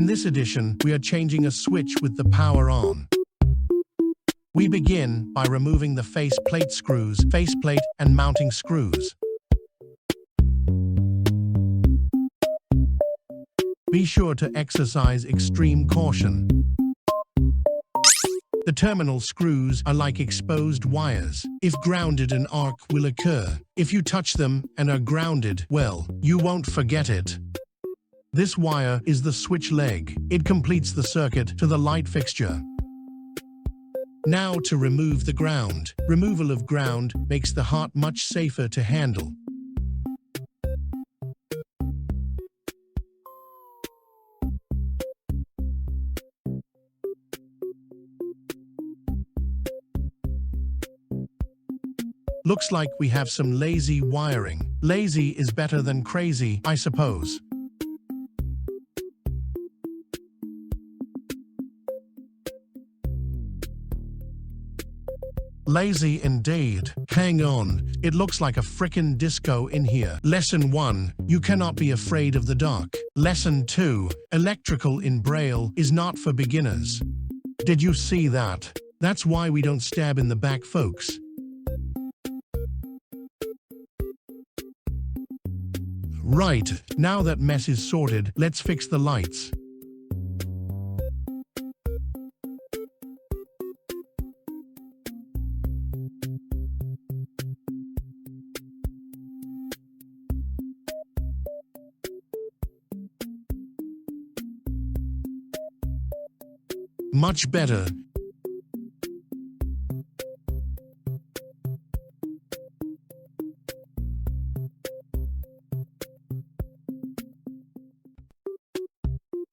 this edition, we are changing a switch with the power on. We begin by removing the faceplate screws, faceplate and mounting screws. Be sure to exercise extreme caution. The terminal screws are like exposed wires. If grounded, an arc will occur. If you touch them and are grounded, well, you won't forget it. This wire is the switch leg. It completes the circuit to the light fixture. Now to remove the ground. Removal of ground makes the heart much safer to handle. Looks like we have some lazy wiring. Lazy is better than crazy, I suppose. Lazy indeed. Hang on, it looks like a frickin' disco in here. Lesson 1. You cannot be afraid of the dark. Lesson 2. Electrical in Braille is not for beginners. Did you see that? That's why we don't stab in the back, folks. Right, now that mess is sorted, let's fix the lights. Much better.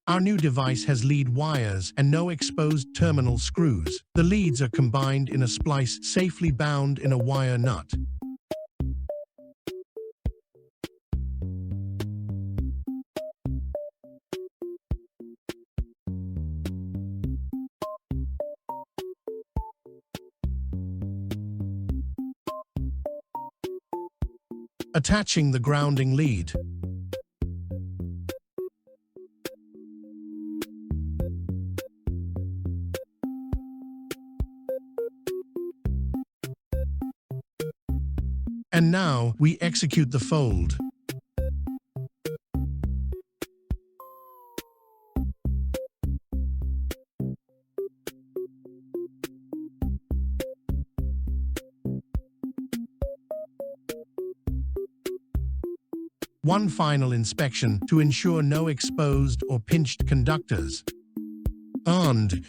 Our new device has lead wires and no exposed terminal screws. The leads are combined in a splice safely bound in a wire nut. Attaching the grounding lead. And now, we execute the fold. One final inspection to ensure no exposed or pinched conductors. And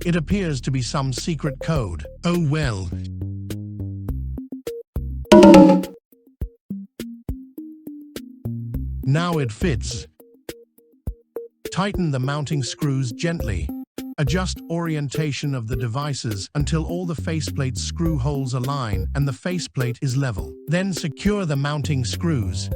it appears to be some secret code. Oh well. Now it fits. Tighten the mounting screws gently. Adjust orientation of the devices until all the faceplate screw holes align and the faceplate is level. Then secure the mounting screws.